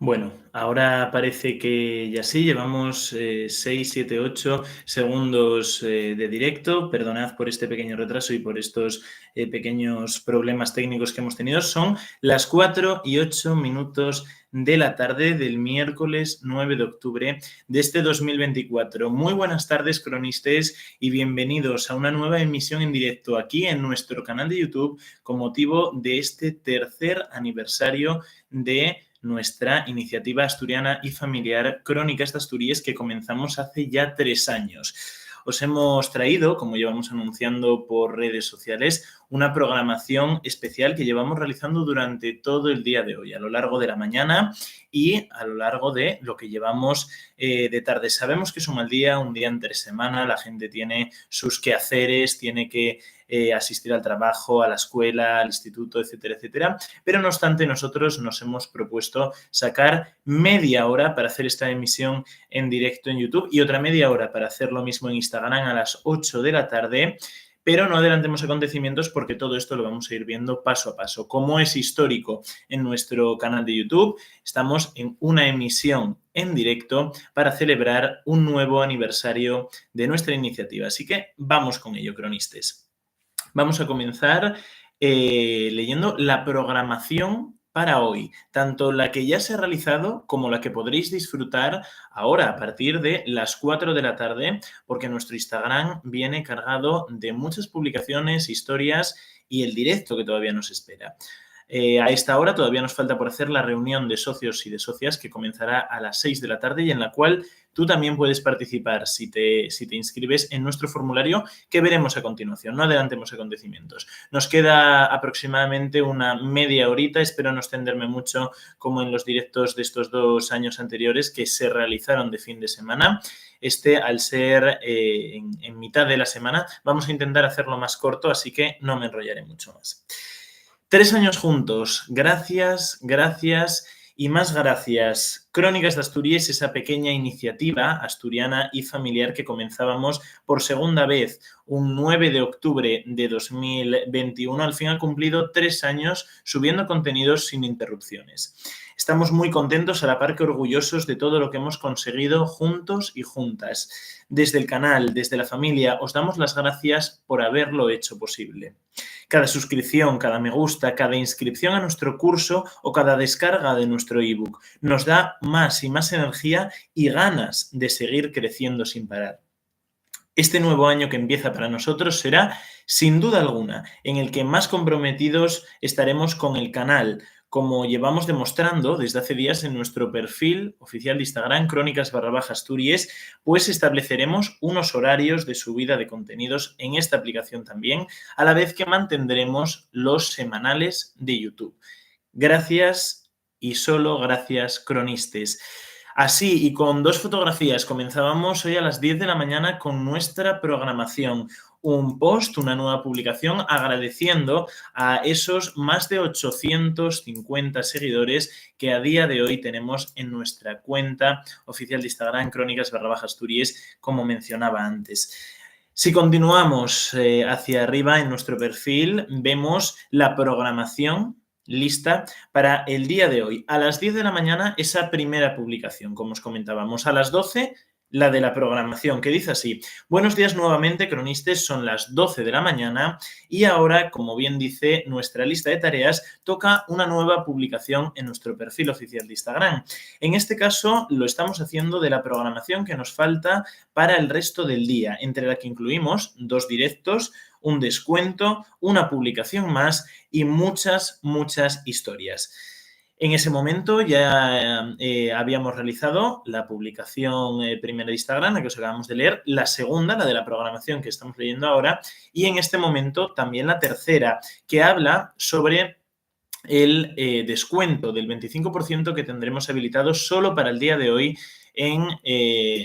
Bueno, ahora parece que ya sí, llevamos 6, 7, 8 segundos de directo. Perdonad por este pequeño retraso y por estos pequeños problemas técnicos que hemos tenido. Son las 4:08 de la tarde del miércoles 9 de octubre de este 2024. Muy buenas tardes, cronistas, y bienvenidos a una nueva emisión en directo aquí en nuestro canal de YouTube con motivo de este tercer aniversario de nuestra iniciativa asturiana y familiar Crónicas de Asturias, que comenzamos hace ya 3 años. Os hemos traído, como llevamos anunciando por redes sociales, una programación especial que llevamos realizando durante todo el día de hoy, a lo largo de la mañana y a lo largo de lo que llevamos de tarde. Sabemos que es un mal día, un día entre semana, la gente tiene sus quehaceres, tiene que asistir al trabajo, a la escuela, al instituto, etcétera, etcétera. Pero no obstante, nosotros nos hemos propuesto sacar media hora para hacer esta emisión en directo en YouTube y otra media hora para hacer lo mismo en Instagram a las 8 de la tarde. Pero no adelantemos acontecimientos porque todo esto lo vamos a ir viendo paso a paso. Como es histórico en nuestro canal de YouTube, estamos en una emisión en directo para celebrar un nuevo aniversario de nuestra iniciativa. Así que vamos con ello, cronistas. Vamos a comenzar leyendo la programación para hoy, tanto la que ya se ha realizado como la que podréis disfrutar ahora a partir de las 4 de la tarde, porque nuestro Instagram viene cargado de muchas publicaciones, historias y el directo que todavía nos espera. A esta hora todavía nos falta por hacer la reunión de socios y de socias que comenzará a las 6 de la tarde y en la cual tú también puedes participar si te inscribes en nuestro formulario que veremos a continuación. No adelantemos acontecimientos. Nos queda aproximadamente una media horita, espero no extenderme mucho como en los directos de estos 2 años anteriores que se realizaron de fin de semana. Al ser en mitad de la semana, vamos a intentar hacerlo más corto, así que no me enrollaré mucho más. 3 años juntos. Gracias, gracias y más gracias. Crónicas de Asturias, esa pequeña iniciativa asturiana y familiar que comenzábamos por segunda vez un 9 de octubre de 2021. Al fin ha cumplido 3 años subiendo contenidos sin interrupciones. Estamos muy contentos, a la par que orgullosos de todo lo que hemos conseguido juntos y juntas. Desde el canal, desde la familia, os damos las gracias por haberlo hecho posible. Cada suscripción, cada me gusta, cada inscripción a nuestro curso o cada descarga de nuestro ebook nos da más y más energía y ganas de seguir creciendo sin parar. Este nuevo año que empieza para nosotros será, sin duda alguna, en el que más comprometidos estaremos con el canal, como llevamos demostrando desde hace días en nuestro perfil oficial de Instagram, Crónicas_Asturias, pues estableceremos unos horarios de subida de contenidos en esta aplicación también, a la vez que mantendremos los semanales de YouTube. Gracias y solo gracias, cronistas. Así, y con 2 fotografías, comenzábamos hoy a las 10 de la mañana con nuestra programación. Un post, una nueva publicación, agradeciendo a esos más de 850 seguidores que a día de hoy tenemos en nuestra cuenta oficial de Instagram, Crónicas_Asturias, como mencionaba antes. Si continuamos hacia arriba en nuestro perfil, vemos la programación lista para el día de hoy. A las 10 de la mañana, esa primera publicación, como os comentábamos. A las 12, la de la programación, que dice así: buenos días nuevamente, cronistas, son las 12 de la mañana y ahora, como bien dice nuestra lista de tareas, toca una nueva publicación en nuestro perfil oficial de Instagram. En este caso, lo estamos haciendo de la programación que nos falta para el resto del día, entre la que incluimos 2 directos, un descuento, una publicación más y muchas, muchas historias. En ese momento ya habíamos realizado la publicación primera de Instagram, la que os acabamos de leer, la segunda, la de la programación que estamos leyendo ahora, y en este momento también la tercera, que habla sobre el descuento del 25% que tendremos habilitado solo para el día de hoy en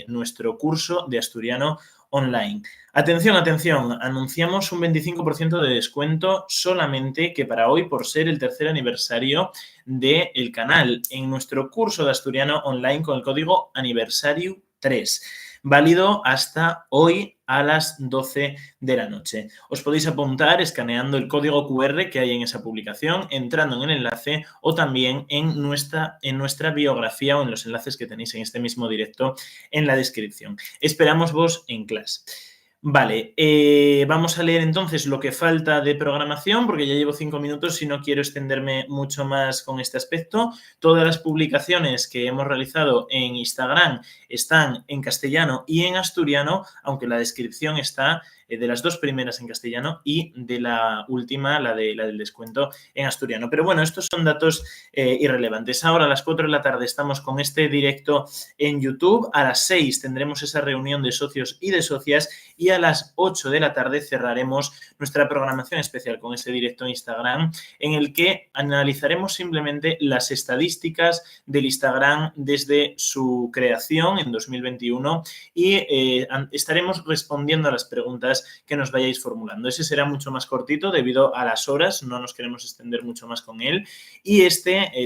nuestro curso de asturiano online. Atención, atención, anunciamos un 25% de descuento solamente que para hoy, por ser el tercer aniversario del canal, en nuestro curso de asturiano online con el código aniversario 3. válido hasta hoy a las 12 de la noche. Os podéis apuntar escaneando el código QR que hay en esa publicación, entrando en el enlace o también en nuestra biografía o en los enlaces que tenéis en este mismo directo en la descripción. Esperamos vos en clase. Vale, vamos a leer entonces lo que falta de programación, porque ya llevo 5 minutos y no quiero extenderme mucho más con este aspecto. Todas las publicaciones que hemos realizado en Instagram están en castellano y en asturiano, aunque la descripción está de las dos primeras en castellano y de la última, la del descuento, en asturiano. Pero bueno, estos son datos irrelevantes. Ahora a las 4 de la tarde estamos con este directo en YouTube. A las 6 tendremos esa reunión de socios y de socias y a las 8 de la tarde cerraremos nuestra programación especial con ese directo en Instagram en el que analizaremos simplemente las estadísticas del Instagram desde su creación en 2021 y estaremos respondiendo a las preguntas que nos vayáis formulando. Ese será mucho más cortito debido a las horas, no nos queremos extender mucho más con él y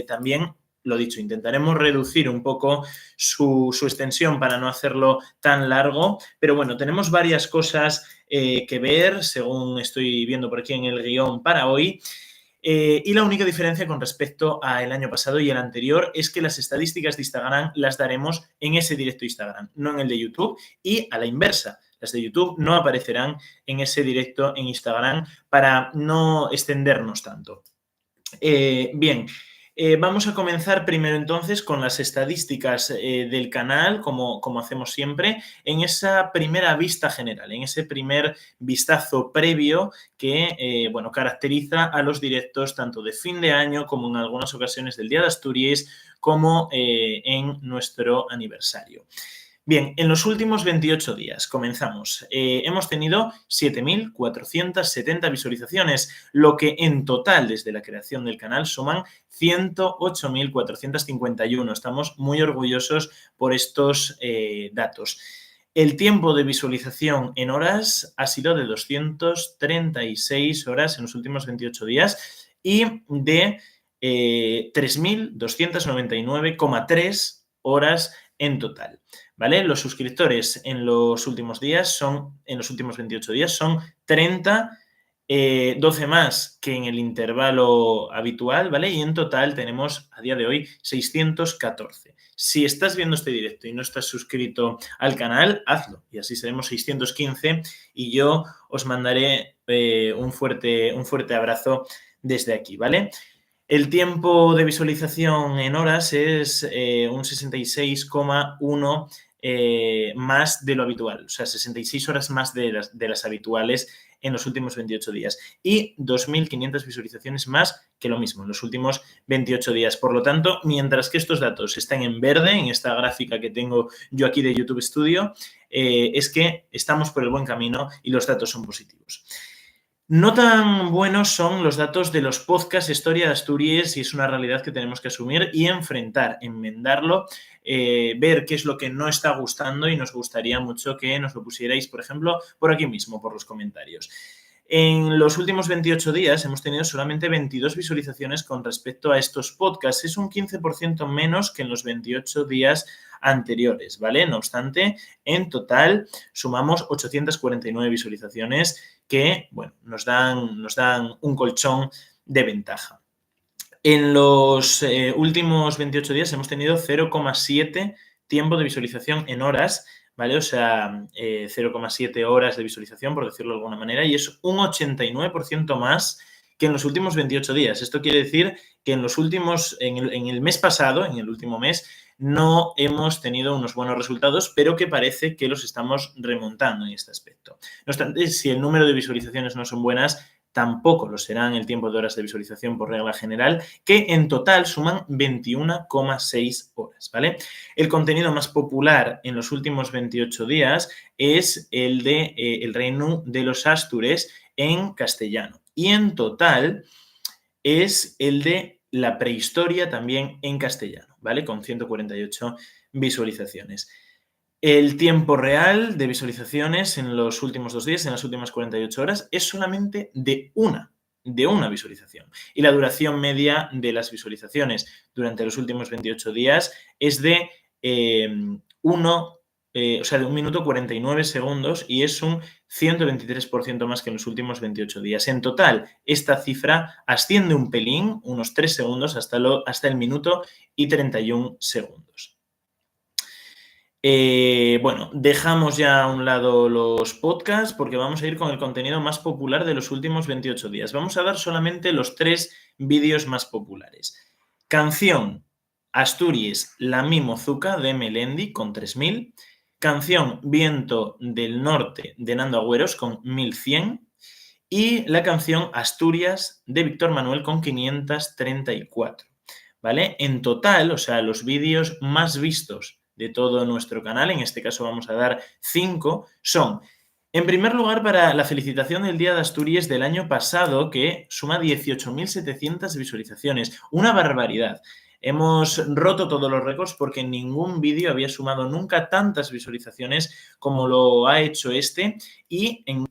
también lo dicho, intentaremos reducir un poco su extensión para no hacerlo tan largo, pero bueno, tenemos varias cosas que ver, según estoy viendo por aquí en el guión para hoy. Y la única diferencia con respecto al año pasado y el anterior es que las estadísticas de Instagram las daremos en ese directo Instagram, no en el de YouTube, y a la inversa. Las de YouTube no aparecerán en ese directo en Instagram para no extendernos tanto. Bien, vamos a comenzar primero entonces con las estadísticas del canal, como hacemos siempre, en esa primera vista general, en ese primer vistazo previo que caracteriza a los directos tanto de fin de año como en algunas ocasiones del Día de Asturias, como en nuestro aniversario. Bien, en los últimos 28 días, comenzamos. Hemos tenido 7.470 visualizaciones, lo que en total desde la creación del canal suman 108.451. Estamos muy orgullosos por estos datos. El tiempo de visualización en horas ha sido de 236 horas en los últimos 28 días y de 3.299,3 horas en total. ¿Vale? Los suscriptores en los últimos 28 días son 30, 12 más que en el intervalo habitual, ¿vale? Y en total tenemos a día de hoy 614. Si estás viendo este directo y no estás suscrito al canal, hazlo y así seremos 615 y yo os mandaré un fuerte abrazo desde aquí, ¿vale? El tiempo de visualización en horas es un 66,1 más de lo habitual, o sea, 66 horas más de las habituales en los últimos 28 días y 2.500 visualizaciones más que lo mismo en los últimos 28 días. Por lo tanto, mientras que estos datos están en verde, en esta gráfica que tengo yo aquí de YouTube Studio, es que estamos por el buen camino y los datos son positivos. No tan buenos son los datos de los podcasts Historia de Asturias y es una realidad que tenemos que asumir y enfrentar, enmendarlo, ver qué es lo que no está gustando y nos gustaría mucho que nos lo pusierais, por ejemplo, por aquí mismo, por los comentarios. En los últimos 28 días hemos tenido solamente 22 visualizaciones con respecto a estos podcasts. Es un 15% menos que en los 28 días anteriores, ¿vale? No obstante, en total sumamos 849 visualizaciones que, bueno, nos dan un colchón de ventaja. En los últimos 28 días hemos tenido 0,7 tiempo de visualización en horas, ¿vale? O sea, 0,7 horas de visualización, por decirlo de alguna manera, y es un 89% más que en los últimos 28 días. Esto quiere decir que en el mes pasado, en el último mes, no hemos tenido unos buenos resultados, pero que parece que los estamos remontando en este aspecto. No obstante, si el número de visualizaciones no son buenas, tampoco lo serán el tiempo de horas de visualización por regla general, que en total suman 21,6 horas, ¿vale? El contenido más popular en los últimos 28 días es el de El Reino de los Astures en castellano. Y en total es el de La Prehistoria también en castellano, ¿vale? Con 148 visualizaciones. El tiempo real de visualizaciones en los últimos 2 días, en las últimas 48 horas, es solamente de una visualización. Y la duración media de las visualizaciones durante los últimos 28 días es de o sea, de 1 minuto 49 segundos y es un 123% más que en los últimos 28 días. En total, esta cifra asciende un pelín, unos 3 segundos, hasta el minuto y 31 segundos. Bueno, dejamos ya a un lado los podcasts porque vamos a ir con el contenido más popular de los últimos 28 días. Vamos a dar solamente los 3 vídeos más populares. Canción Asturias, La Mi Mozuca de Melendi con 3.000. Canción Viento del Norte de Nando Agüeros con 1.100. Y la canción Asturias de Víctor Manuel con 534. ¿Vale? En total, o sea, los vídeos más vistos de todo nuestro canal, en este caso vamos a dar 5, son, en primer lugar, para la felicitación del Día de Asturias del año pasado, que suma 18.700 visualizaciones, una barbaridad. Hemos roto todos los récords porque ningún vídeo había sumado nunca tantas visualizaciones como lo ha hecho este y en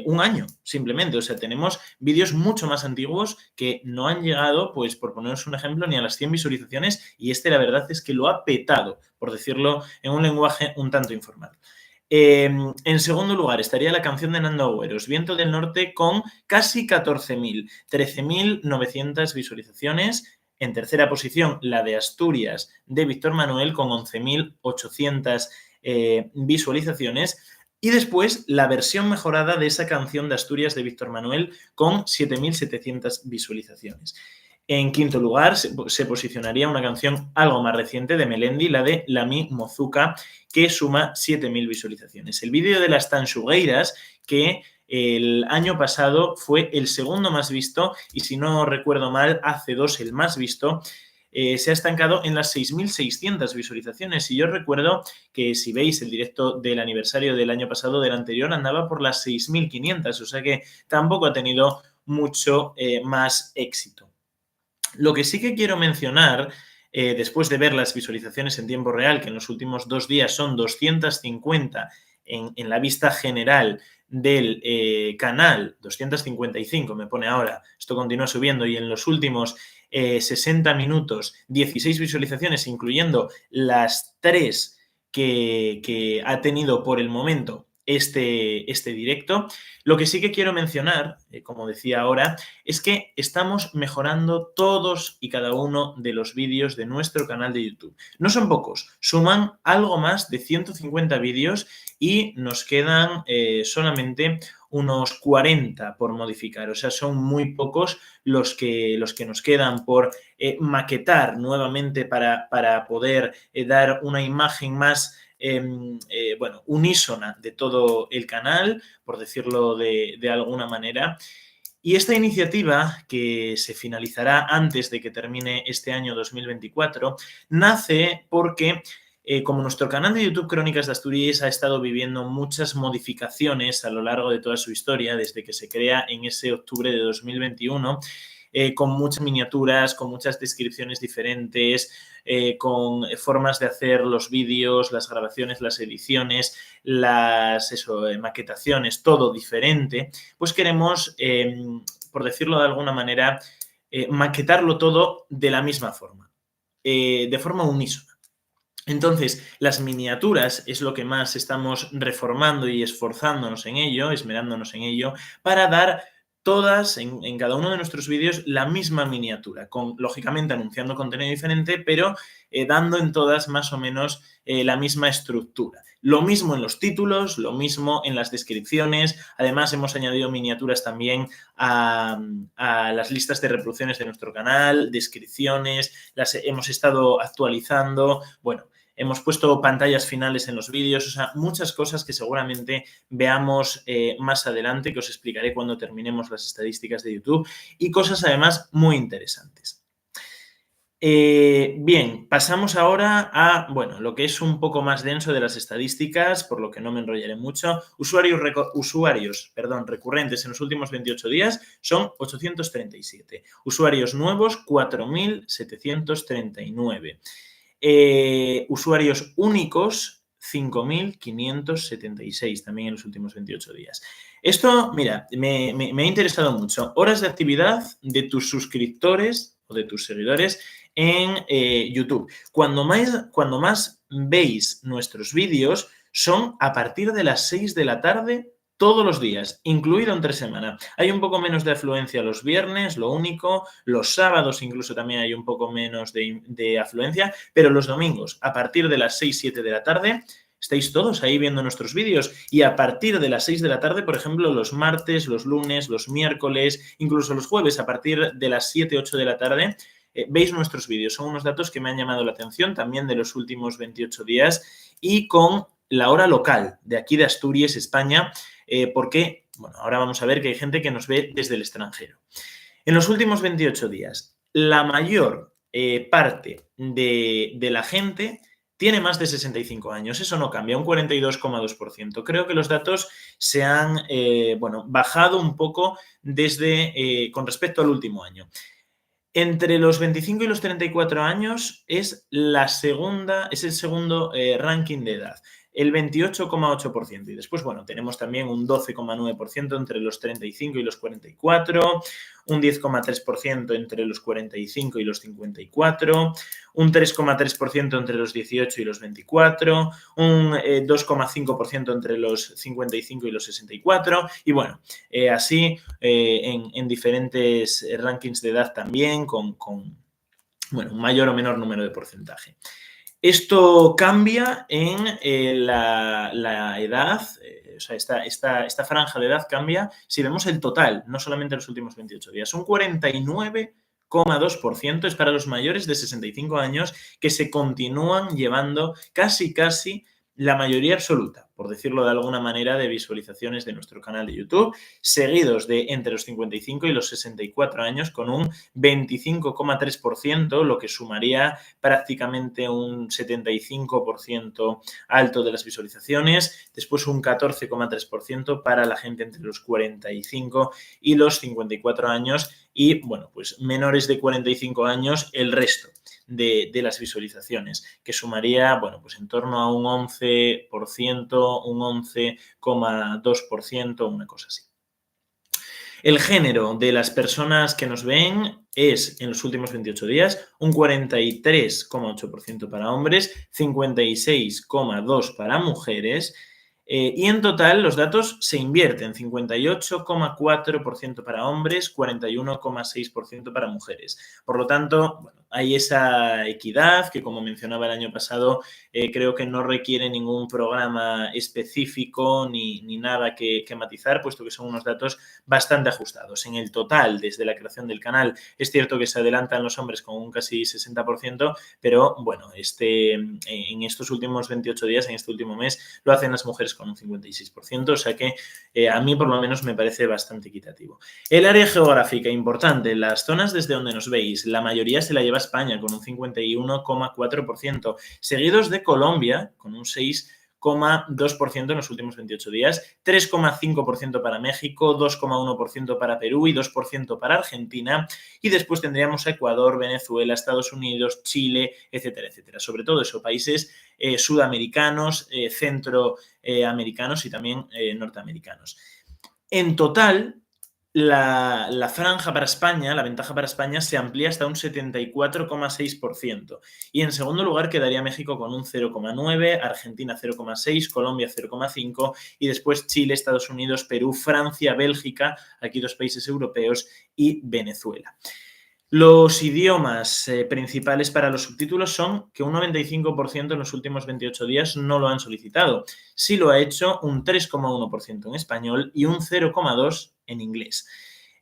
un año, simplemente. O sea, tenemos vídeos mucho más antiguos que no han llegado, pues por poneros un ejemplo, ni a las 100 visualizaciones y este la verdad es que lo ha petado, por decirlo en un lenguaje un tanto informal. En segundo lugar estaría la canción de Nando Agüeros, Viento del Norte, con casi 14.000, 13.900 visualizaciones. En tercera posición, la de Asturias de Víctor Manuel, con 11.800 visualizaciones. Y después, la versión mejorada de esa canción de Asturias de Víctor Manuel, con 7.700 visualizaciones. En quinto lugar, se posicionaría una canción algo más reciente de Melendi, la de La Mi Mozuca, que suma 7.000 visualizaciones. El vídeo de las Tanxugueiras, que el año pasado fue el segundo más visto y, si no recuerdo mal, hace 2 el más visto, se ha estancado en las 6.600 visualizaciones. Y yo recuerdo que, si veis el directo del aniversario del año pasado, del anterior, andaba por las 6.500, o sea que tampoco ha tenido mucho más éxito. Lo que sí que quiero mencionar, después de ver las visualizaciones en tiempo real, que en los últimos 2 días son 250 en la vista general del canal, 255 me pone ahora, esto continúa subiendo, y en los últimos 60 minutos 16 visualizaciones, incluyendo las 3 que ha tenido por el momento este directo. Lo que sí que quiero mencionar, como decía ahora, es que estamos mejorando todos y cada uno de los vídeos de nuestro canal de YouTube. No son pocos, suman algo más de 150 vídeos y nos quedan solamente unos 40 por modificar. O sea, son muy pocos los que nos quedan por maquetar nuevamente para poder dar una imagen más unísona de todo el canal, por decirlo de alguna manera. Y esta iniciativa, que se finalizará antes de que termine este año 2024, nace porque, como nuestro canal de YouTube Crónicas de Asturias ha estado viviendo muchas modificaciones a lo largo de toda su historia, desde que se crea en ese octubre de 2021, con muchas miniaturas, con muchas descripciones diferentes, con formas de hacer los vídeos, las grabaciones, las ediciones, las maquetaciones, todo diferente, pues queremos, por decirlo de alguna manera, maquetarlo todo de la misma forma, de forma unísona. Entonces, las miniaturas es lo que más estamos reformando y esforzándonos en ello, esmerándonos en ello, para dar todas, en cada uno de nuestros vídeos, la misma miniatura, lógicamente anunciando contenido diferente, pero dando en todas más o menos la misma estructura. Lo mismo en los títulos, lo mismo en las descripciones. Además, hemos añadido miniaturas también a las listas de reproducciones de nuestro canal, descripciones, las hemos estado actualizando. Bueno, hemos puesto pantallas finales en los vídeos, o sea, muchas cosas que seguramente veamos más adelante, que os explicaré cuando terminemos las estadísticas de YouTube, y cosas además muy interesantes. Bien, pasamos ahora a, lo que es un poco más denso de las estadísticas, por lo que no me enrollaré mucho. Usuarios recurrentes en los últimos 28 días son 837. Usuarios nuevos, 4.739. Usuarios únicos, 5.576 también en los últimos 28 días. Esto, mira, me ha interesado mucho. Horas de actividad de tus suscriptores o de tus seguidores en YouTube. Cuando más veis nuestros vídeos son a partir de las 6 de la tarde todos los días, incluido entre semana. Hay un poco menos de afluencia los viernes, lo único. Los sábados incluso también hay un poco menos de afluencia, pero los domingos, a partir de las 6, 7 de la tarde, estáis todos ahí viendo nuestros vídeos. Y a partir de las 6 de la tarde, por ejemplo, los martes, los lunes, los miércoles, incluso los jueves, a partir de las 7, 8 de la tarde, veis nuestros vídeos. Son unos datos que me han llamado la atención también de los últimos 28 días y con la hora local de aquí de Asturias, España, porque, bueno, ahora vamos a ver que hay gente que nos ve desde el extranjero. En los últimos 28 días, la mayor parte de la gente tiene más de 65 años. Eso no cambia, un 42,2%. Creo que los datos se han bajado un poco con respecto al último año. Entre los 25 y los 34 años es el segundo ranking de edad, el 28,8%. Y después, bueno, tenemos también un 12,9% entre los 35 y los 44, un 10,3% entre los 45 y los 54, un 3,3% entre los 18 y los 24, un 2,5% entre los 55 y los 64. Y bueno, así en diferentes rankings de edad también con un mayor o menor número de porcentaje. Esto cambia en la edad, o sea, esta franja de edad cambia si vemos el total, no solamente los últimos 28 días. Un 49,2% es para los mayores de 65 años que se continúan llevando casi la mayoría absoluta, por decirlo de alguna manera, de visualizaciones de nuestro canal de YouTube, seguidos de entre los 55 y los 64 años con un 25,3%, lo que sumaría prácticamente un 75% alto de las visualizaciones, después un 14,3% para la gente entre los 45 y los 54 años y, bueno, pues menores de 45 años el resto de las visualizaciones, que sumaría, bueno, pues en torno a un 11%, un 11,2%, una cosa así. El género de las personas que nos ven es, en los últimos 28 días, un 43,8% para hombres, 56,2% para mujeres, y en total los datos se invierten, 58,4% para hombres, 41,6% para mujeres. Por lo tanto, bueno, hay esa equidad que, como mencionaba el año pasado, creo que no requiere ningún programa específico ni nada que matizar, puesto que son unos datos bastante ajustados. En el total, desde la creación del canal, es cierto que se adelantan los hombres con un casi 60%, pero bueno, en estos últimos 28 días, en este último mes, lo hacen las mujeres con un 56%, o sea que a mí por lo menos me parece bastante equitativo. El área geográfica importante, las zonas desde donde nos veis, la mayoría se la lleva España con un 51,4%, seguidos de Colombia con un 6,2% en los últimos 28 días, 3,5% para México, 2,1% para Perú y 2% para Argentina. Y después tendríamos a Ecuador, Venezuela, Estados Unidos, Chile, etcétera, etcétera. Sobre todo eso, países sudamericanos, centroamericanos y también norteamericanos. En total, la franja para España, la ventaja para España se amplía hasta un 74,6%. Y en segundo lugar quedaría México con un 0,9%, Argentina 0,6%, Colombia 0,5% y después Chile, Estados Unidos, Perú, Francia, Bélgica, aquí 2 países europeos y Venezuela. Los idiomas principales para los subtítulos son que un 95% en los últimos 28 días no lo han solicitado. Sí lo ha hecho un 3,1% en español y un 0,2% en inglés.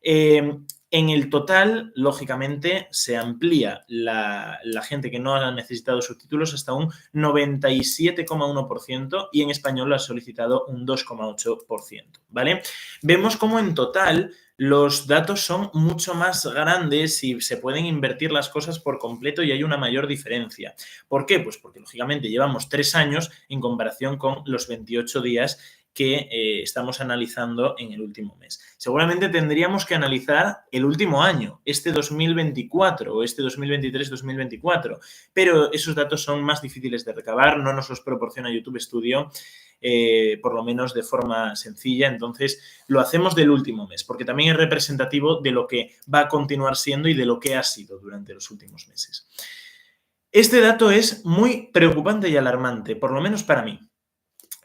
En el total, lógicamente, se amplía la gente que no ha necesitado subtítulos hasta un 97,1% y en español lo ha solicitado un 2,8%, ¿vale? Vemos cómo en total los datos son mucho más grandes y se pueden invertir las cosas por completo y hay una mayor diferencia. ¿Por qué? Pues porque, lógicamente, llevamos 3 años en comparación con los 28 días que estamos analizando en el último mes. Seguramente tendríamos que analizar el último año, este 2024 o este 2023-2024, pero esos datos son más difíciles de recabar, no nos los proporciona YouTube Studio, por lo menos de forma sencilla, entonces lo hacemos del último mes, porque también es representativo de lo que va a continuar siendo y de lo que ha sido durante los últimos meses. Este dato es muy preocupante y alarmante, por lo menos para mí.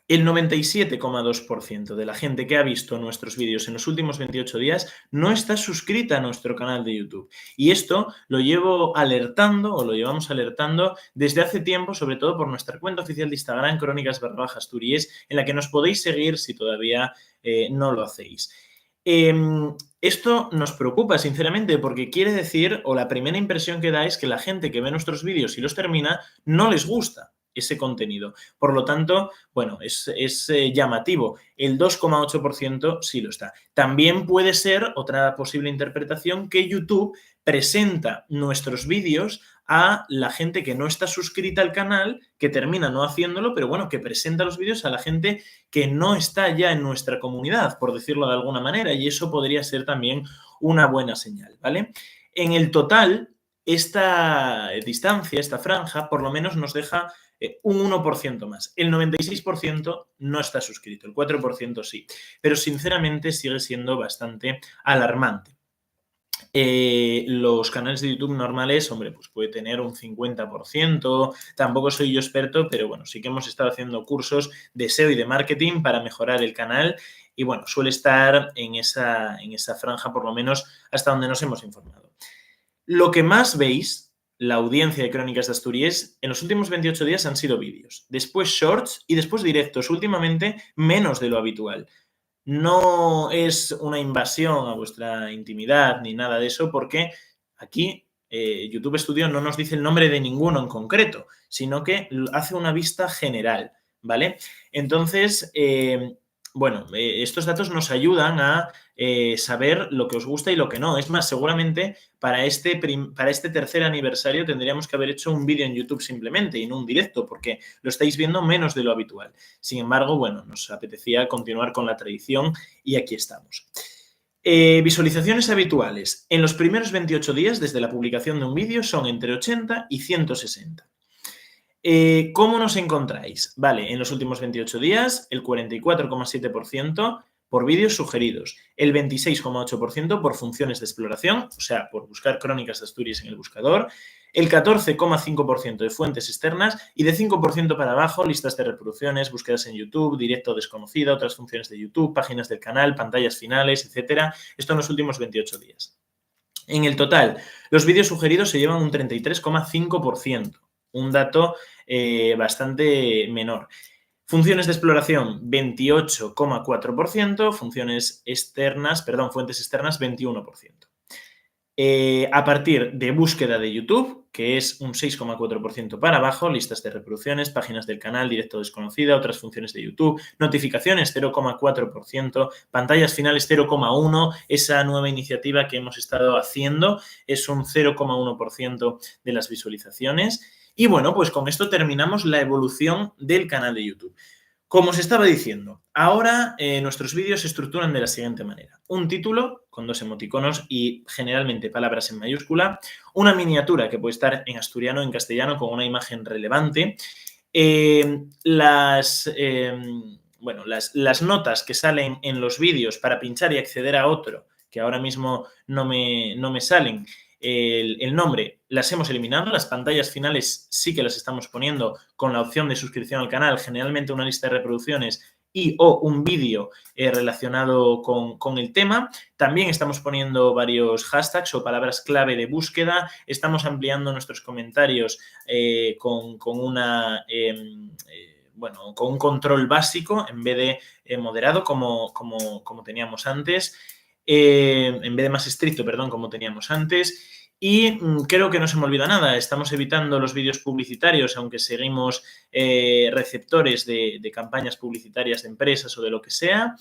El 97,2% de la gente que ha visto nuestros vídeos en los últimos 28 días no está suscrita a nuestro canal de YouTube. Y esto lo llevo alertando, o lo llevamos alertando desde hace tiempo, sobre todo por nuestra cuenta oficial de Instagram, Crónicas_Asturias, en la que nos podéis seguir si todavía no lo hacéis. Esto nos preocupa, sinceramente, porque quiere decir, o la primera impresión que da es que la gente que ve nuestros vídeos y los termina, no les gusta ese contenido. Por lo tanto, bueno, es llamativo. El 2,8% sí lo está. También puede ser otra posible interpretación que YouTube presenta nuestros vídeos a la gente que no está suscrita al canal, que termina no haciéndolo, pero bueno, que presenta los vídeos a la gente que no está ya en nuestra comunidad, por decirlo de alguna manera, y eso podría ser también una buena señal, ¿vale? En el total, esta distancia, esta franja, por lo menos nos deja un 1% más. El 96% no está suscrito, el 4% sí, pero sinceramente sigue siendo bastante alarmante. Los canales de YouTube normales, hombre, pues puede tener un 50%, tampoco soy yo experto, pero bueno, sí que hemos estado haciendo cursos de SEO y de marketing para mejorar el canal y bueno, suele estar en esa franja, por lo menos hasta donde nos hemos informado. Lo que más veis, la audiencia de Crónicas de Asturias, en los últimos 28 días han sido vídeos, después shorts y después directos, últimamente menos de lo habitual. No es una invasión a vuestra intimidad ni nada de eso, porque aquí YouTube Studio no nos dice el nombre de ninguno en concreto, sino que hace una vista general, ¿vale? Entonces, bueno, estos datos nos ayudan a saber lo que os gusta y lo que no. Es más, seguramente para este tercer aniversario tendríamos que haber hecho un vídeo en YouTube simplemente y no un directo, porque lo estáis viendo menos de lo habitual. Sin embargo, bueno, nos apetecía continuar con la tradición y aquí estamos. Visualizaciones habituales. En los primeros 28 días desde la publicación de un vídeo son entre 80 y 160. ¿Cómo nos encontráis? Vale, en los últimos 28 días, el 44,7% por vídeos sugeridos, el 26,8% por funciones de exploración, o sea, por buscar Crónicas de Asturias en el buscador, el 14,5% de fuentes externas y de 5% para abajo, listas de reproducciones, búsquedas en YouTube, directo desconocido, otras funciones de YouTube, páginas del canal, pantallas finales, etcétera. Esto en los últimos 28 días. En el total, los vídeos sugeridos se llevan un 33,5%, un dato bastante menor. Funciones de exploración, 28,4%, fuentes externas, 21%. A partir de búsqueda de YouTube, que es un 6,4% para abajo, listas de reproducciones, páginas del canal, directo desconocida, otras funciones de YouTube, notificaciones 0,4%, pantallas finales 0,1%, esa nueva iniciativa que hemos estado haciendo es un 0,1% de las visualizaciones. Y bueno, pues con esto terminamos la evolución del canal de YouTube. Como os estaba diciendo, ahora nuestros vídeos se estructuran de la siguiente manera. Un título con 2 emoticonos y generalmente palabras en mayúscula, una miniatura que puede estar en asturiano o en castellano con una imagen relevante, las notas que salen en los vídeos para pinchar y acceder a otro, que ahora mismo no me salen, el nombre las hemos eliminado, las pantallas finales sí que las estamos poniendo con la opción de suscripción al canal, generalmente una lista de reproducciones y o un vídeo relacionado con el tema. También estamos poniendo varios hashtags o palabras clave de búsqueda, estamos ampliando nuestros comentarios con un control básico en vez de moderado como teníamos antes. En vez de más estricto, como teníamos antes. Y creo que no se me olvida nada. Estamos evitando los vídeos publicitarios, aunque seguimos receptores de campañas publicitarias de empresas o de lo que sea.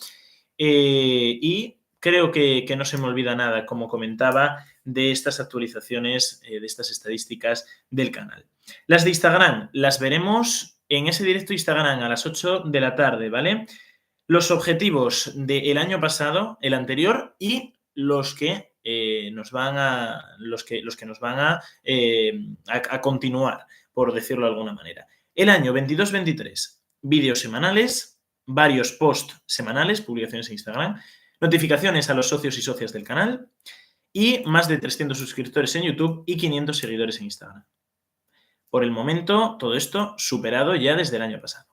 Y creo que no se me olvida nada, como comentaba, de estas actualizaciones, de estas estadísticas del canal. Las de Instagram las veremos en ese directo Instagram a las 8 de la tarde, ¿vale? Los objetivos del año pasado, el anterior, y los que nos van a continuar, por decirlo de alguna manera. El año 22-23, vídeos semanales, varios posts semanales, publicaciones en Instagram, notificaciones a los socios y socias del canal y más de 300 suscriptores en YouTube y 500 seguidores en Instagram. Por el momento, todo esto superado ya desde el año pasado.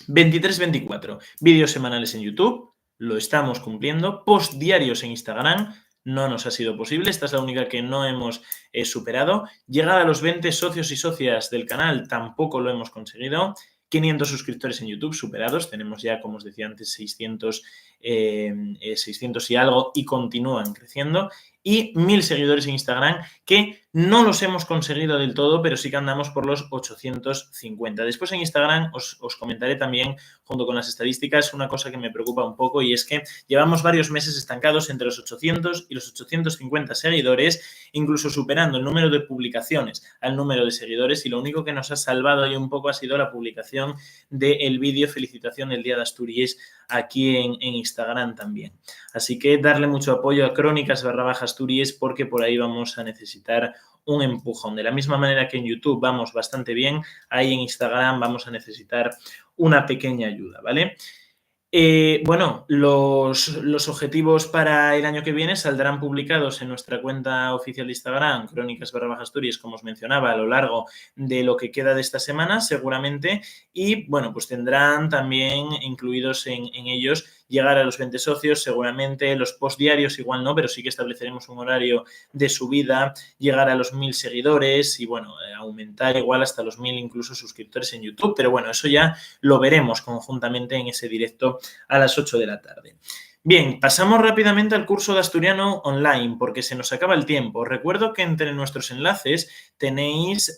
23-24, vídeos semanales en YouTube, lo estamos cumpliendo. Post diarios en Instagram, no nos ha sido posible, esta es la única que no hemos superado. Llegar a los 20 socios y socias del canal, tampoco lo hemos conseguido. 500 suscriptores en YouTube superados, tenemos ya, como os decía antes, 600 y algo y continúan creciendo. Y 1000 seguidores en Instagram, que no los hemos conseguido del todo, pero sí que andamos por los 850. Después en Instagram os comentaré también, junto con las estadísticas, una cosa que me preocupa un poco, y es que llevamos varios meses estancados entre los 800 y los 850 seguidores, incluso superando el número de publicaciones al número de seguidores, y lo único que nos ha salvado ahí un poco ha sido la publicación del vídeo felicitación del Día de Asturias aquí en Instagram también. Así que darle mucho apoyo a Crónicas_Asturias, porque por ahí vamos a necesitar un empujón. De la misma manera que en YouTube vamos bastante bien, ahí en Instagram vamos a necesitar una pequeña ayuda, ¿vale? Bueno, los objetivos para el año que viene saldrán publicados en nuestra cuenta oficial de Instagram, Crónicas_Asturias, como os mencionaba, a lo largo de lo que queda de esta semana, seguramente. Y, bueno, pues tendrán también incluidos en ellos llegar a los 20 socios, seguramente. Los post diarios igual no, pero sí que estableceremos un horario de subida, llegar a los 1000 seguidores y, bueno, aumentar igual hasta los 1000 incluso suscriptores en YouTube. Pero, bueno, eso ya lo veremos conjuntamente en ese directo a las 8 de la tarde. Bien, pasamos rápidamente al curso de asturiano online porque se nos acaba el tiempo. Recuerdo que entre nuestros enlaces tenéis,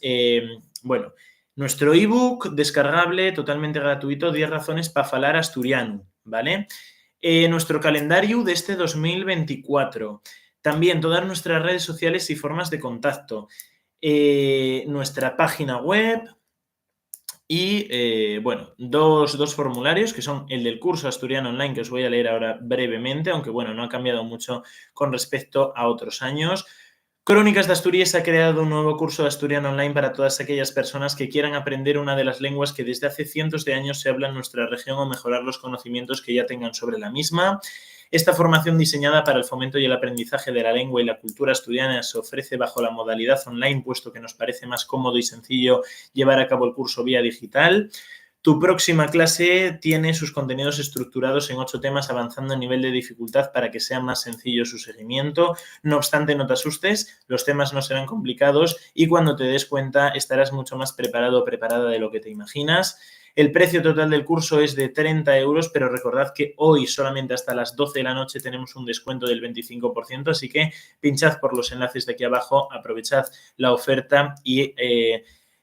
bueno, nuestro ebook descargable totalmente gratuito, 10 razones para falar asturiano, ¿vale? Nuestro calendario de este 2024. También todas nuestras redes sociales y formas de contacto. Nuestra página web. Y, bueno, dos formularios, que son el del curso asturiano online, que os voy a leer ahora brevemente, aunque, bueno, no ha cambiado mucho con respecto a otros años. Crónicas de Asturias ha creado un nuevo curso de asturiano online para todas aquellas personas que quieran aprender una de las lenguas que desde hace cientos de años se habla en nuestra región o mejorar los conocimientos que ya tengan sobre la misma. Esta formación, diseñada para el fomento y el aprendizaje de la lengua y la cultura asturiana, se ofrece bajo la modalidad online, puesto que nos parece más cómodo y sencillo llevar a cabo el curso vía digital. Tu próxima clase tiene sus contenidos estructurados en 8 temas, avanzando en nivel de dificultad para que sea más sencillo su seguimiento. No obstante, no te asustes, los temas no serán complicados y cuando te des cuenta estarás mucho más preparado o preparada de lo que te imaginas. El precio total del curso es de 30 euros, pero recordad que hoy solamente hasta las 12 de la noche tenemos un descuento del 25%, así que pinchad por los enlaces de aquí abajo, aprovechad la oferta y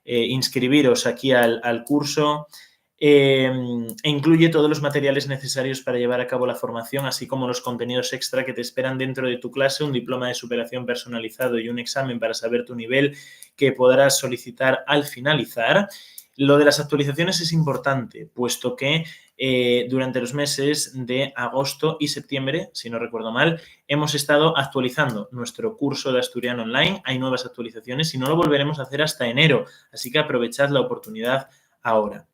inscribiros aquí al curso. Incluye todos los materiales necesarios para llevar a cabo la formación, así como los contenidos extra que te esperan dentro de tu clase, un diploma de superación personalizado y un examen para saber tu nivel que podrás solicitar al finalizar. Lo de las actualizaciones es importante, puesto que durante los meses de agosto y septiembre, si no recuerdo mal, hemos estado actualizando nuestro curso de asturiano online. Hay nuevas actualizaciones y no lo volveremos a hacer hasta enero, así que aprovechad la oportunidad ahora.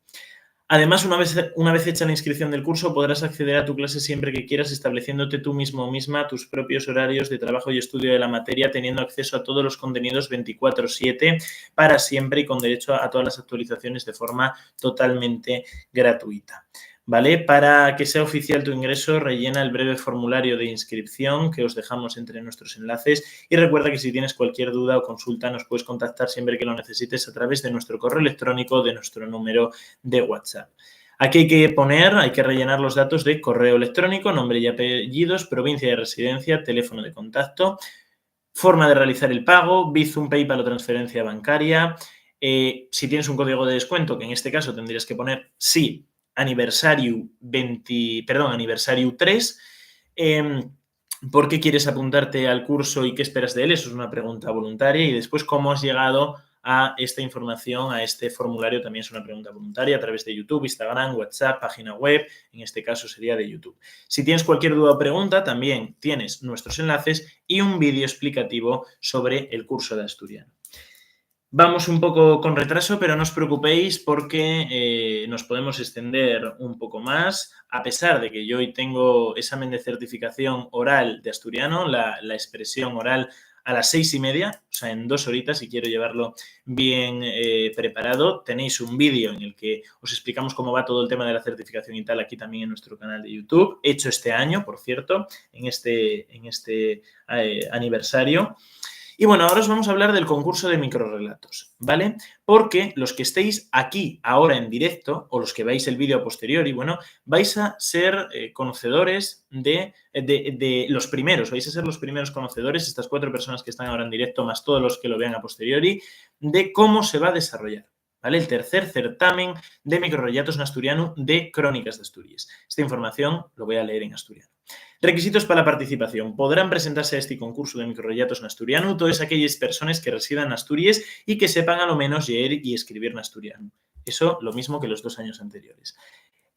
Además, una vez hecha la inscripción del curso, podrás acceder a tu clase siempre que quieras, estableciéndote tú mismo o misma tus propios horarios de trabajo y estudio de la materia, teniendo acceso a todos los contenidos 24/7 para siempre y con derecho a todas las actualizaciones de forma totalmente gratuita. ¿Vale? Para que sea oficial tu ingreso, rellena el breve formulario de inscripción que os dejamos entre nuestros enlaces y recuerda que si tienes cualquier duda o consulta nos puedes contactar siempre que lo necesites a través de nuestro correo electrónico, de nuestro número de WhatsApp. Aquí hay que rellenar los datos de correo electrónico, nombre y apellidos, provincia de residencia, teléfono de contacto, forma de realizar el pago, Bizum, PayPal o transferencia bancaria. Si tienes un código de descuento, que en este caso tendrías que poner sí, aniversario 3. ¿Por qué quieres apuntarte al curso y qué esperas de él? Eso es una pregunta voluntaria. Y después, ¿cómo has llegado a esta información, a este formulario? También es una pregunta voluntaria a través de YouTube, Instagram, WhatsApp, página web. En este caso sería de YouTube. Si tienes cualquier duda o pregunta, también tienes nuestros enlaces y un vídeo explicativo sobre el curso de asturiano. Vamos un poco con retraso, pero no os preocupéis porque nos podemos extender un poco más, a pesar de que yo hoy tengo examen de certificación oral de asturiano, la expresión oral a las 6:30, o sea, en 2 horitas, y quiero llevarlo bien preparado. Tenéis un vídeo en el que os explicamos cómo va todo el tema de la certificación y tal, aquí también en nuestro canal de YouTube, hecho este año, por cierto, en este aniversario. Y bueno, ahora os vamos a hablar del concurso de microrrelatos, ¿vale? Porque los que estéis aquí ahora en directo, o los que veáis el vídeo a posteriori, bueno, vais a ser conocedores de los primeros, vais a ser los primeros conocedores, estas 4 personas que están ahora en directo, más todos los que lo vean a posteriori, de cómo se va a desarrollar, ¿vale? El tercer certamen de microrrelatos en asturiano de Crónicas de Asturias. Esta información lo voy a leer en asturiano. Requisitos para la participación. Podrán presentarse a este concurso de microrrelatos en asturiano todas aquellas personas que residan en Asturias y que sepan a lo menos leer y escribir en asturiano. Eso lo mismo que los 2 años anteriores.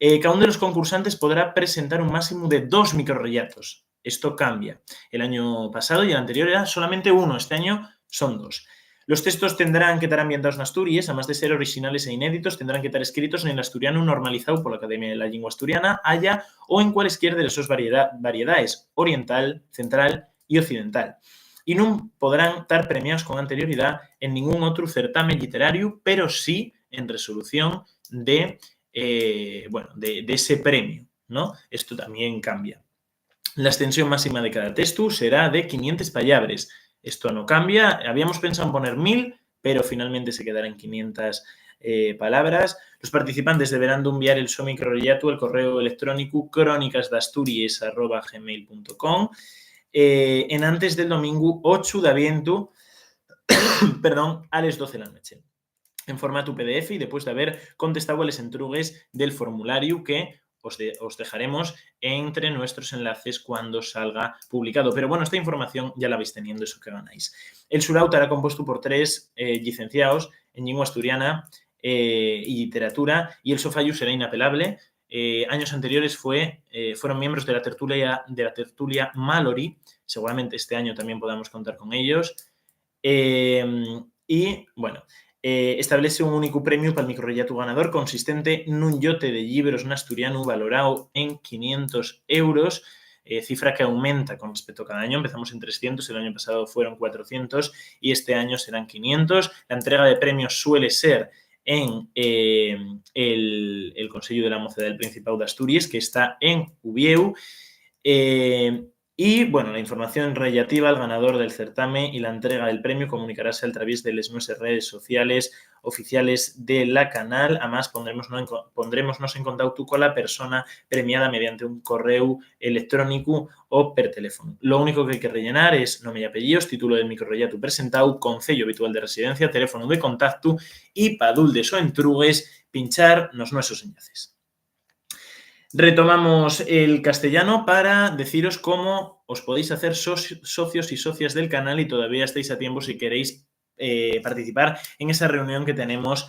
Cada uno de los concursantes podrá presentar un máximo de 2 microrrelatos. Esto cambia. El año pasado y el anterior era solamente 1. Este año son 2. Los textos tendrán que estar ambientados en Asturias, además de ser originales e inéditos, tendrán que estar escritos en el asturiano normalizado por la Academia de la Lengua Asturiana, haya o en cualesquiera de las sus variedades, oriental, central y occidental. Y no podrán estar premiados con anterioridad en ningún otro certamen literario, pero sí en resolución de ese premio, ¿no? Esto también cambia. La extensión máxima de cada texto será de 500 palabras. Esto no cambia. Habíamos pensado en poner 1000, pero finalmente se quedará en 500 palabras. Los participantes deberán de enviar el su microrrelato al correo electrónico cronicasdasturias@gmail.com en antes del domingo 8 de aviento, a las 12 de la noche, en formato PDF y después de haber contestado a las entrugues del formulario que os dejaremos entre nuestros enlaces cuando salga publicado. Pero bueno, esta información ya la vais teniendo, eso que ganáis. El surau estará compuesto por 3 licenciados en lengua asturiana y literatura, y el sofallo será inapelable. Años anteriores fueron miembros de la tertulia Mallory. Seguramente este año también podamos contar con ellos. Y bueno, establece un único premio para el microrrelato ganador consistente en un yote de libros en asturiano valorado en 500 euros, cifra que aumenta con respecto a cada año. Empezamos en 300, el año pasado fueron 400 y este año serán 500. La entrega de premios suele ser en el Consejo de la Mocedad del Principado de Asturias, que está en Ubieu. Y, bueno, la información relativa al ganador del certamen y la entrega del premio comunicará-se a través de las nuestras redes sociales oficiales de la canal. Además, pondrémonos en contacto con la persona premiada mediante un correo electrónico o per teléfono. Lo único que hay que rellenar es nombre y apellidos, título del microrrelato presentado, concello habitual de residencia, teléfono de contacto y para duldes o entrugues, pinchar los nuestros enlaces. Retomamos el castellano para deciros cómo os podéis hacer socios y socias del canal y todavía estáis a tiempo si queréis participar en esa reunión que tenemos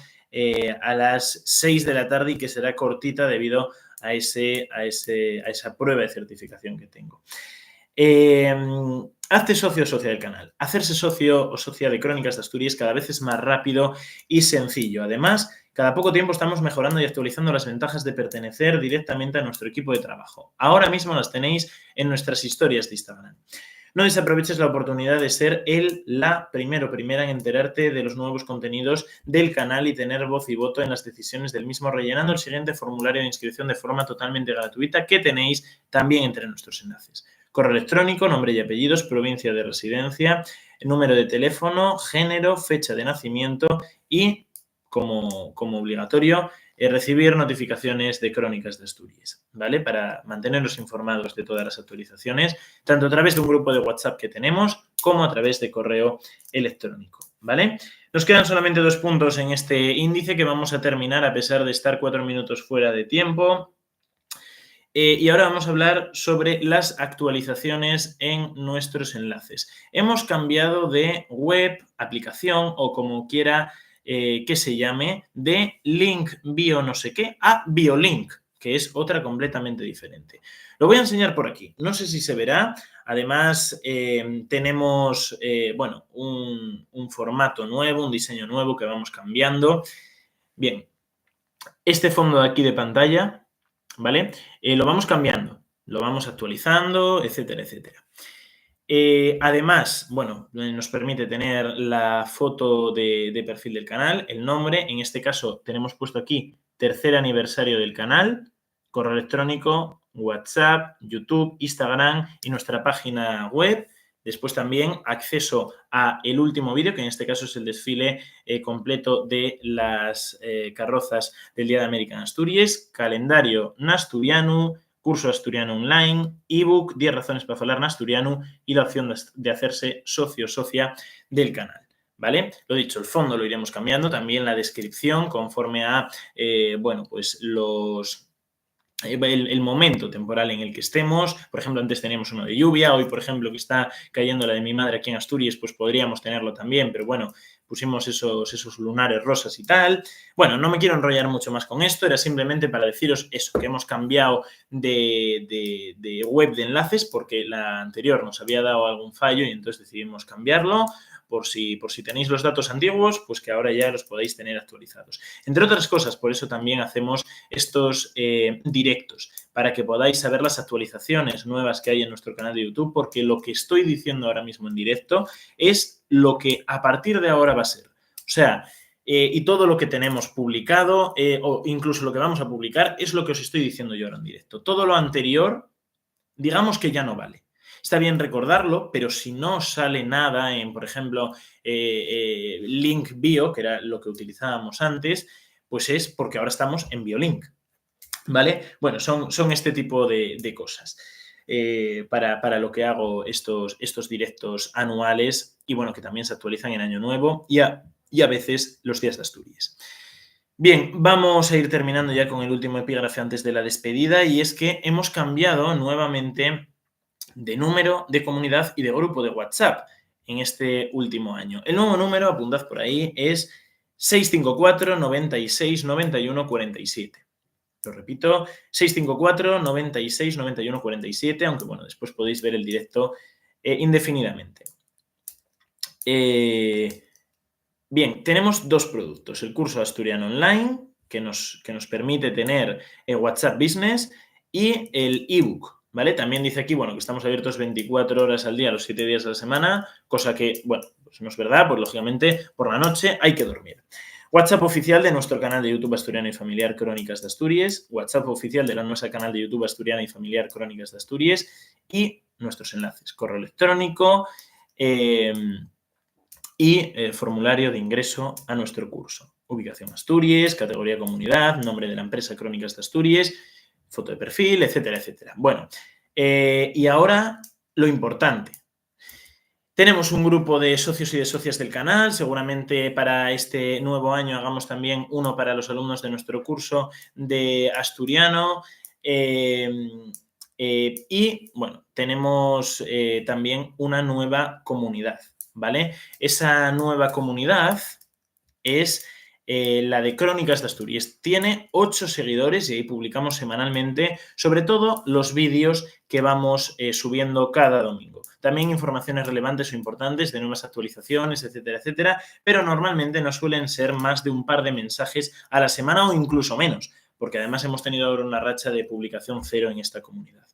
a las 6 de la tarde y que será cortita debido a esa prueba de certificación que tengo. Hazte socio o socia del canal. Hacerse socio o socia de Crónicas de Asturias cada vez es más rápido y sencillo. Además, cada poco tiempo estamos mejorando y actualizando las ventajas de pertenecer directamente a nuestro equipo de trabajo. Ahora mismo las tenéis en nuestras historias de Instagram. No desaproveches la oportunidad de ser la primera en enterarte de los nuevos contenidos del canal y tener voz y voto en las decisiones del mismo rellenando el siguiente formulario de inscripción de forma totalmente gratuita que tenéis también entre nuestros enlaces. Correo electrónico, nombre y apellidos, provincia de residencia, número de teléfono, género, fecha de nacimiento y, como obligatorio, recibir notificaciones de Crónicas de Asturias, ¿vale? Para mantenernos informados de todas las actualizaciones, tanto a través de un grupo de WhatsApp que tenemos como a través de correo electrónico, ¿vale? Nos quedan solamente 2 puntos en este índice que vamos a terminar a pesar de estar 4 minutos fuera de tiempo. Y ahora vamos a hablar sobre las actualizaciones en nuestros enlaces. Hemos cambiado de web, aplicación o como quiera que se llame, de link bio no sé qué a biolink, que es otra completamente diferente. Lo voy a enseñar por aquí. No sé si se verá. Además, tenemos un formato nuevo, un diseño nuevo que vamos cambiando. Bien, este fondo de aquí de pantalla, ¿vale? Lo vamos cambiando, lo vamos actualizando, etcétera, etcétera. Además, bueno, nos permite tener la foto de perfil del canal, el nombre. En este caso tenemos puesto aquí tercer aniversario del canal, correo electrónico, WhatsApp, YouTube, Instagram y nuestra página web. Después también acceso a el último vídeo, que en este caso es el desfile completo de las carrozas del Día de América en Asturias, calendario Nasturiano, curso asturiano online, ebook, 10 razones para hablar en asturiano y la opción de hacerse socio o socia del canal. ¿Vale? Lo dicho, el fondo lo iremos cambiando, también la descripción conforme a, bueno, pues el momento temporal en el que estemos. Por ejemplo, antes teníamos uno de lluvia, hoy, por ejemplo, que está cayendo la de mi madre aquí en Asturias, pues podríamos tenerlo también, pero bueno, pusimos esos lunares rosas y tal. Bueno, no me quiero enrollar mucho más con esto, era simplemente para deciros eso, que hemos cambiado de web de enlaces porque la anterior nos había dado algún fallo y entonces decidimos cambiarlo. Por si tenéis los datos antiguos, pues que ahora ya los podáis tener actualizados. Entre otras cosas, por eso también hacemos estos directos, para que podáis saber las actualizaciones nuevas que hay en nuestro canal de YouTube, porque lo que estoy diciendo ahora mismo en directo es lo que a partir de ahora va a ser. O sea, y todo lo que tenemos publicado o incluso lo que vamos a publicar es lo que os estoy diciendo yo ahora en directo. Todo lo anterior, digamos que ya no vale. Está bien recordarlo, pero si no sale nada en, por ejemplo, link bio, que era lo que utilizábamos antes, pues es porque ahora estamos en BioLink, ¿vale? Bueno, son este tipo de cosas para lo que hago estos directos anuales y, bueno, que también se actualizan en Año Nuevo y a veces los días de Asturias. Bien, vamos a ir terminando ya con el último epígrafe antes de la despedida y es que hemos cambiado nuevamente de número, de comunidad y de grupo de WhatsApp en este último año. El nuevo número, apuntad por ahí, es 654 96 91 47. Lo repito, 654 96 91 47, aunque bueno, después podéis ver el directo indefinidamente. Bien, tenemos dos productos. El curso Asturiano Online, que nos permite tener WhatsApp Business, y el ebook, ¿vale? También dice aquí, bueno, que estamos abiertos 24 horas al día, los 7 días a la semana, cosa que, bueno, pues no es verdad, pues lógicamente por la noche hay que dormir. WhatsApp oficial de nuestro canal de YouTube Asturiano y Familiar Crónicas de Asturias, WhatsApp oficial de nuestro canal de YouTube Asturiano y Familiar Crónicas de Asturias y nuestros enlaces, correo electrónico y formulario de ingreso a nuestro curso. Ubicación Asturias, categoría comunidad, nombre de la empresa Crónicas de Asturias, foto de perfil, etcétera, etcétera. Bueno, y ahora lo importante. Tenemos un grupo de socios y de socias del canal. Seguramente para este nuevo año hagamos también uno para los alumnos de nuestro curso de asturiano. Y, bueno, tenemos también una nueva comunidad, ¿vale? Esa nueva comunidad es la de Crónicas de Asturias. Tiene 8 seguidores y ahí publicamos semanalmente, sobre todo los vídeos que vamos subiendo cada domingo. También informaciones relevantes o importantes de nuevas actualizaciones, etcétera, etcétera, pero normalmente no suelen ser más de un par de mensajes a la semana o incluso menos, porque además hemos tenido ahora una racha de publicación cero en esta comunidad.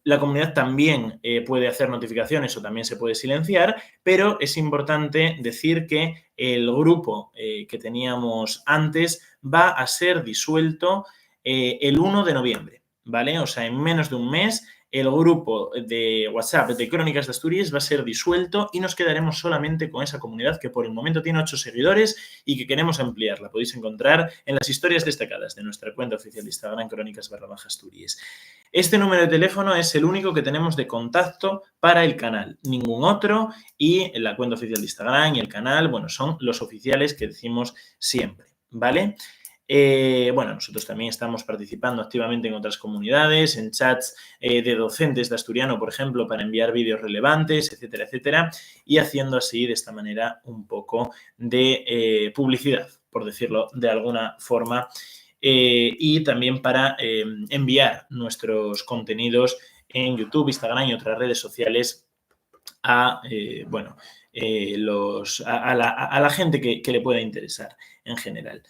La comunidad también puede hacer notificaciones o también se puede silenciar, pero es importante decir que el grupo que teníamos antes va a ser disuelto el 1 de noviembre, ¿vale? O sea, en menos de un mes el grupo de WhatsApp de Crónicas de Asturias va a ser disuelto y nos quedaremos solamente con esa comunidad que por el momento tiene 8 seguidores y que queremos ampliar. La podéis encontrar en las historias destacadas de nuestra cuenta oficial de Instagram, Crónicas_Asturias. Este número de teléfono es el único que tenemos de contacto para el canal, ningún otro, y la cuenta oficial de Instagram y el canal, bueno, son los oficiales que decimos siempre, ¿vale? Bueno, nosotros también estamos participando activamente en otras comunidades, en chats de docentes de asturiano, por ejemplo, para enviar vídeos relevantes, etcétera, etcétera, y haciendo así, de esta manera, un poco de publicidad, por decirlo de alguna forma, y también para enviar nuestros contenidos en YouTube, Instagram y otras redes sociales a, bueno, a la gente que le pueda interesar en general.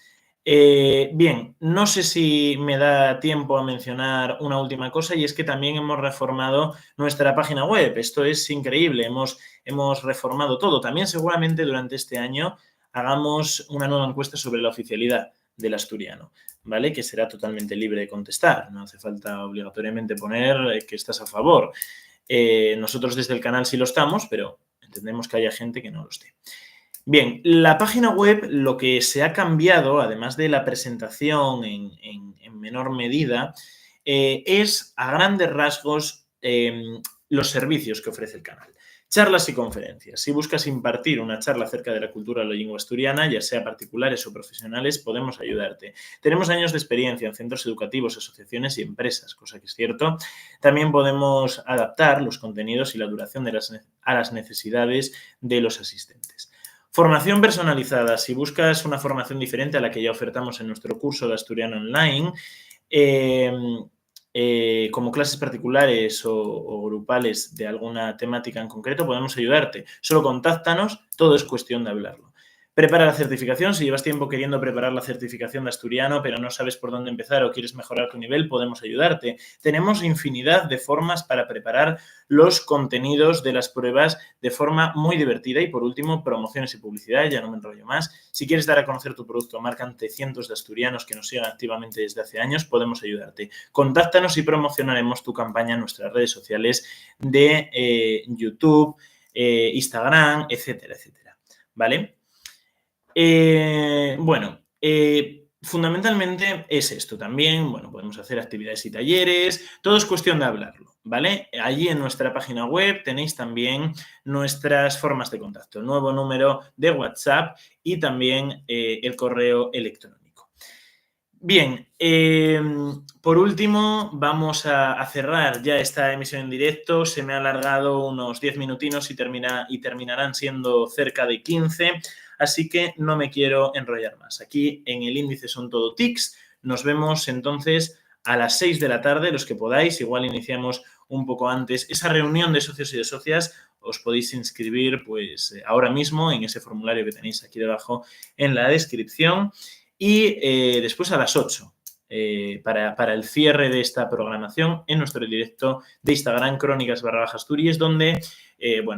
Bien, no sé si me da tiempo a mencionar una última cosa y es que también hemos reformado nuestra página web. Esto es increíble, hemos reformado todo. También seguramente durante este año hagamos una nueva encuesta sobre la oficialidad del asturiano, ¿vale? Que será totalmente libre de contestar. No hace falta obligatoriamente poner que estás a favor. Nosotros desde el canal sí lo estamos, pero entendemos que haya gente que no lo esté. Bien, la página web lo que se ha cambiado, además de la presentación en menor medida, es a grandes rasgos los servicios que ofrece el canal. Charlas y conferencias. Si buscas impartir una charla acerca de la cultura de la lengua asturiana, ya sea particulares o profesionales, podemos ayudarte. Tenemos años de experiencia en centros educativos, asociaciones y empresas, cosa que es cierto. También podemos adaptar los contenidos y la duración a las necesidades de los asistentes. Formación personalizada. Si buscas una formación diferente a la que ya ofertamos en nuestro curso de asturiano online, como clases particulares o grupales de alguna temática en concreto, podemos ayudarte. Solo contáctanos, todo es cuestión de hablarlo. Prepara la certificación. Si llevas tiempo queriendo preparar la certificación de asturiano, pero no sabes por dónde empezar o quieres mejorar tu nivel, podemos ayudarte. Tenemos infinidad de formas para preparar los contenidos de las pruebas de forma muy divertida. Y por último, promociones y publicidad. Ya no me enrollo más. Si quieres dar a conocer tu producto o marca ante cientos de asturianos que nos sigan activamente desde hace años, podemos ayudarte. Contáctanos y promocionaremos tu campaña en nuestras redes sociales de YouTube, Instagram, etcétera, etcétera. ¿Vale? Fundamentalmente es esto también. Bueno, podemos hacer actividades y talleres. Todo es cuestión de hablarlo, ¿vale? Allí en nuestra página web tenéis también nuestras formas de contacto, el nuevo número de WhatsApp y también el correo electrónico. Bien, por último, vamos a cerrar ya esta emisión en directo. Se me ha alargado unos 10 minutinos y terminarán siendo cerca de 15. Así que no me quiero enrollar más. Aquí en el índice son todo tics. Nos vemos entonces a las 6 de la tarde, los que podáis. Igual iniciamos un poco antes esa reunión de socios y de socias. Os podéis inscribir pues ahora mismo en ese formulario que tenéis aquí debajo en la descripción. Y después a las 8 para el cierre de esta programación en nuestro directo de Instagram, Crónicas_Asturias, donde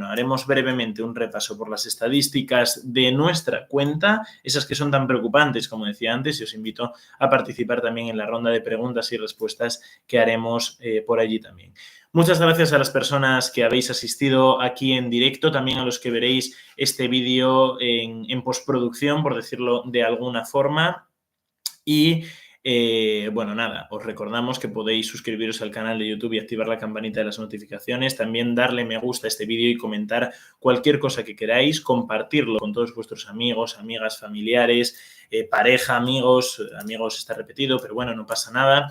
haremos brevemente un repaso por las estadísticas de nuestra cuenta, esas que son tan preocupantes, como decía antes, y os invito a participar también en la ronda de preguntas y respuestas que haremos por allí también. Muchas gracias a las personas que habéis asistido aquí en directo, también a los que veréis este vídeo en postproducción, por decirlo de alguna forma. Y os recordamos que podéis suscribiros al canal de YouTube y activar la campanita de las notificaciones, también darle me gusta a este vídeo y comentar cualquier cosa que queráis, compartirlo con todos vuestros amigos, amigas, familiares, pareja, amigos está repetido, pero bueno, no pasa nada.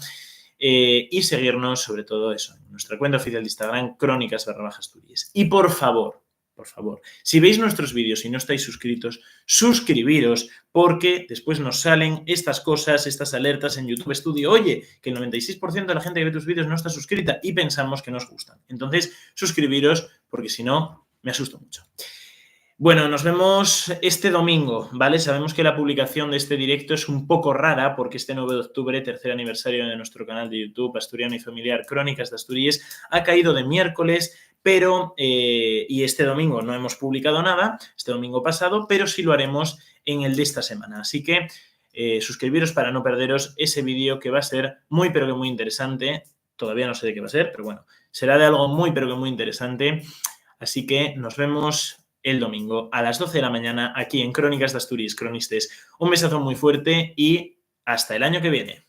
Y seguirnos sobre todo eso, en nuestra cuenta oficial de Instagram, Crónicas_Asturias. Y por favor, si veis nuestros vídeos y no estáis suscritos, suscribiros, porque después nos salen estas cosas, estas alertas en YouTube Studio. Oye, que el 96% de la gente que ve tus vídeos no está suscrita y pensamos que nos gustan. Entonces, suscribiros, porque si no, me asusto mucho. Bueno, nos vemos este domingo, ¿vale? Sabemos que la publicación de este directo es un poco rara porque este 9 de octubre, tercer aniversario de nuestro canal de YouTube, Asturiano y Familiar Crónicas de Asturias, ha caído de miércoles, pero, y este domingo no hemos publicado nada, este domingo pasado, pero sí lo haremos en el de esta semana. Así que suscribiros para no perderos ese vídeo que va a ser muy, pero que muy interesante. Todavía no sé de qué va a ser, pero bueno, será de algo muy, pero que muy interesante. Así que nos vemos el domingo a las 12 de la mañana aquí en Crónicas de Asturias, Cronistes. Un besazo muy fuerte y hasta el año que viene.